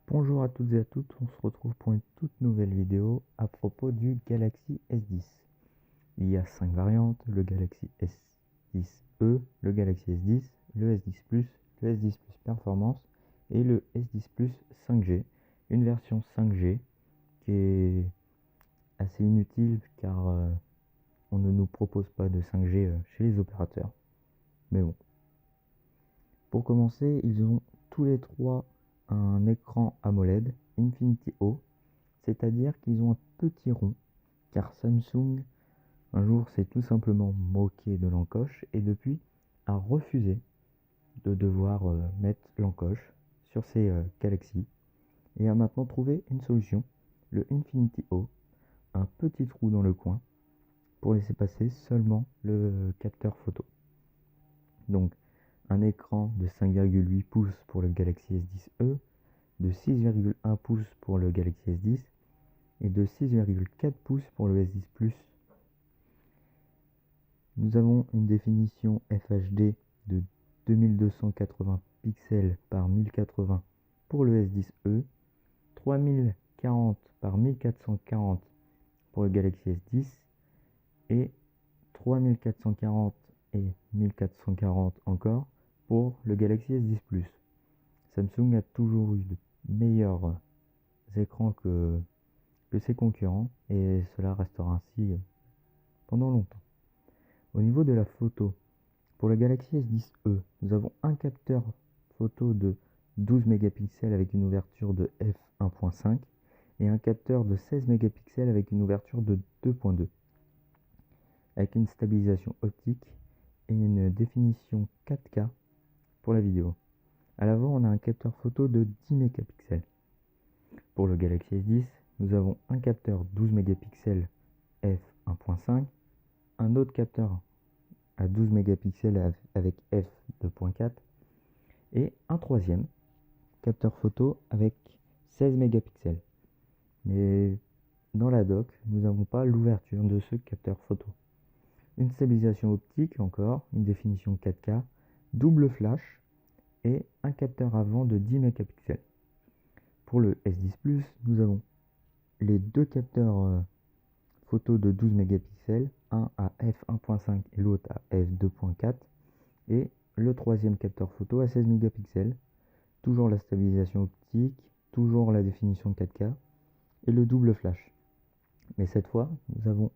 Bonjour à toutes et à tous, on se retrouve pour une toute nouvelle vidéo à propos du Galaxy S10. Il y a 5 variantes, le Galaxy S10e, le Galaxy S10, le S10 Plus, le S10 Plus Performance et le S10 Plus 5G. Une version 5G qui est assez inutile car on ne nous propose pas de 5G chez les opérateurs. Mais bon. Pour commencer, ils ont tous les trois un écran AMOLED Infinity O, c'est-à-dire qu'ils ont un petit rond, car Samsung un jour s'est tout simplement moqué de l'encoche et depuis a refusé de devoir mettre l'encoche sur ses Galaxy et a maintenant trouvé une solution, le Infinity O, un petit trou dans le coin pour laisser passer seulement le capteur photo. Donc un écran de 5,8 pouces pour le Galaxy S10e, de 6,1 pouces pour le Galaxy S10 et de 6,4 pouces pour le S10 Plus. Nous avons une définition FHD de 2280 pixels par 1080 pour le S10e, 3040 par 1440 pour le Galaxy S10 et 3440 et 1440 encore pour le Galaxy S10 Plus. Samsung a toujours eu de meilleurs écrans que ses concurrents et cela restera ainsi pendant longtemps. Au niveau de la photo, pour le Galaxy S10e, nous avons un capteur photo de 12 mégapixels avec une ouverture de f1.5 et un capteur de 16 mégapixels avec une ouverture de 2.2 avec une stabilisation optique et une définition 4K pour la vidéo. À l'avant, on a un capteur photo de 10 mégapixels. Pour le Galaxy S10, nous avons un capteur 12 mégapixels f1.5, un autre capteur à 12 mégapixels avec f2.4 et un troisième capteur photo avec 16 mégapixels. Mais dans la dock, nous n'avons pas l'ouverture de ce capteur photo. Une stabilisation optique encore, une définition 4K, double flash et un capteur avant de 10 mégapixels. Pour le S10 Plus, nous avons les deux capteurs photo de 12 mégapixels, un à f1.5 et l'autre à f2.4 et le troisième capteur photo à 16 mégapixels, toujours la stabilisation optique, toujours la définition 4K et le double flash. Mais cette fois, nous avons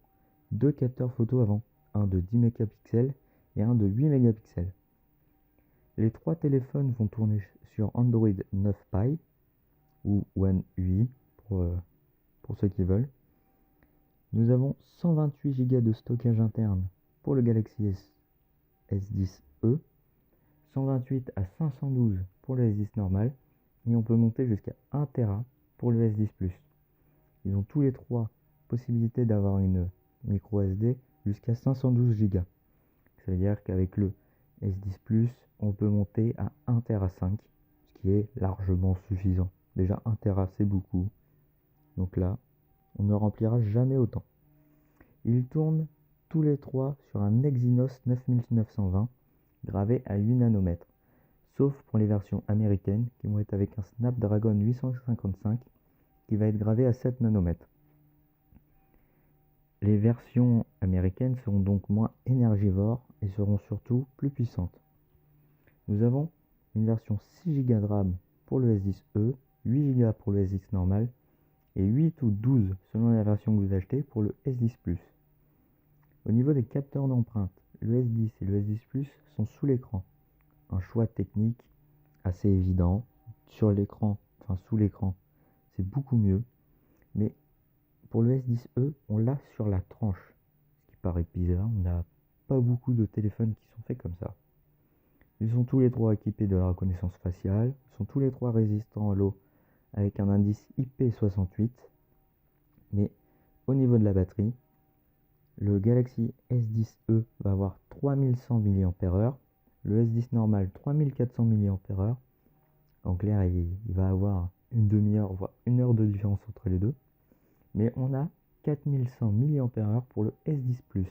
deux capteurs photo avant, un de 10 mégapixels et un de 8 mégapixels. Les trois téléphones vont tourner sur Android 9 Pie ou One UI pour ceux qui veulent. Nous avons 128 Go de stockage interne pour le Galaxy S10e, 128 à 512 pour le S10 normal et on peut monter jusqu'à 1 Tera pour le S10 Plus. Ils ont tous les trois possibilité d'avoir une micro SD jusqu'à 512 Go. Ça veut dire qu'avec le S10 Plus, on peut monter à 1 Tera 5, ce qui est largement suffisant. Déjà 1 Tera c'est beaucoup. Donc là, on ne remplira jamais autant. Ils tournent tous les trois sur un Exynos 9920 gravé à 8 nanomètres, sauf pour les versions américaines qui vont être avec un Snapdragon 855 qui va être gravé à 7 nanomètres. Les versions américaines seront donc moins énergivores et seront surtout plus puissantes. Nous avons une version 6 Go de RAM pour le S10e, 8 Go pour le S10 normal et 8 ou 12 selon la version que vous achetez pour le S10 Plus. Au niveau des capteurs d'empreinte, le S10 et le S10 Plus sont sous l'écran. Un choix technique assez évident. Sur l'écran, enfin sous l'écran, c'est beaucoup mieux. Mais pour le S10e, on l'a sur la tranche. Ce qui paraît bizarre, on n'a pas beaucoup de téléphones qui sont faits comme ça. Ils sont tous les trois équipés de la reconnaissance faciale, ils sont tous les trois résistants à l'eau avec un indice IP68. Mais au niveau de la batterie, le Galaxy S10e va avoir 3100 mAh, le S10 normal 3400 mAh. En clair, il va avoir une demi-heure, voire une heure de différence entre les deux. Mais on a 4100 mAh pour le S10 Plus.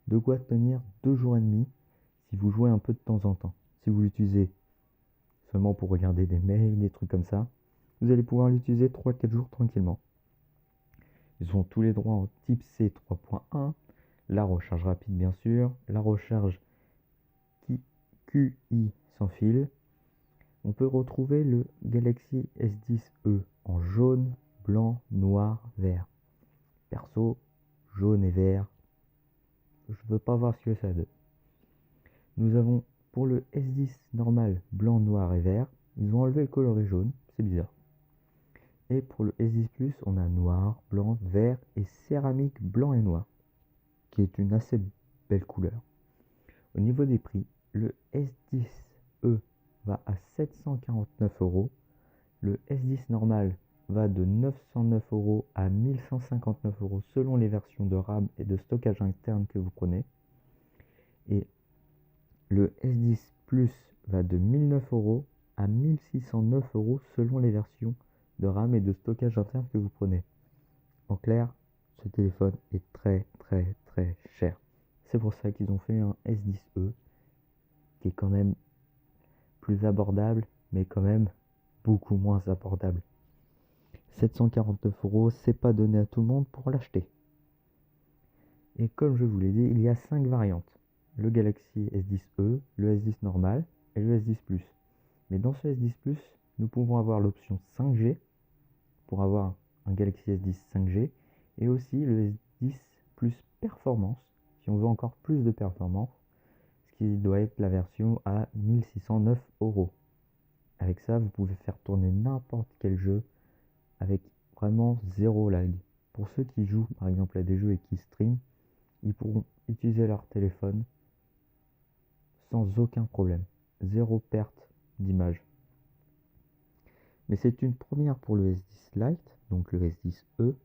De quoi tenir 2 jours et demi si vous jouez un peu de temps en temps. Si vous l'utilisez seulement pour regarder des mails, des trucs comme ça, vous allez pouvoir l'utiliser 3-4 jours tranquillement. Ils ont tous les droits en type C 3.1, la recharge rapide bien sûr, la recharge QI sans fil. On peut retrouver le Galaxy S10e en jaune, blanc, noir, vert. Perso, jaune et vert, je veux pas voir ce que ça donne. Nous avons pour le S10 normal, blanc, noir et vert, ils ont enlevé le coloris jaune, c'est bizarre. Et pour le S10 Plus, on a noir, blanc, vert et céramique blanc et noir, qui est une assez belle couleur. Au niveau des prix, le S10e va à 749 €, le S10 normal va de 909 € à 1159 € selon les versions de RAM et de stockage interne que vous prenez. Et le S10 Plus va de 1009 € à 1609 € selon les versions de RAM et de stockage interne que vous prenez. En clair, ce téléphone est très cher. C'est pour ça qu'ils ont fait un S10e qui est quand même plus abordable, mais quand même beaucoup moins abordable. 749 €, c'est pas donné à tout le monde pour l'acheter. Et comme je vous l'ai dit, il y a 5 variantes. Le Galaxy S10e, le S10 normal et le S10 Plus. Mais dans ce S10 Plus, nous pouvons avoir l'option 5G pour avoir un Galaxy S10 5G et aussi le S10 Plus Performance si on veut encore plus de performance, ce qui doit être la version à 1609 €. Avec ça, vous pouvez faire tourner n'importe quel jeu avec vraiment zéro lag. Pour ceux qui jouent par exemple à des jeux et qui streament, ils pourront utiliser leur téléphone sans aucun problème. Zéro perte d'image. Mais c'est une première pour le S10 Lite, donc le S10e,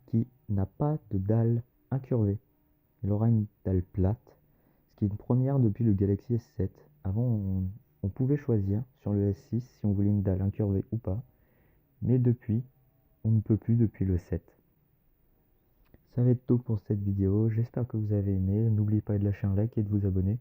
qui n'a pas de dalle incurvée. Il aura une dalle plate, ce qui est une première depuis le Galaxy S7. Avant, on pouvait choisir sur le S6 si on voulait une dalle incurvée ou pas, mais depuis, on ne peut plus depuis le 7. Ça va être tout pour cette vidéo, j'espère que vous avez aimé, n'oubliez pas de lâcher un like et de vous abonner.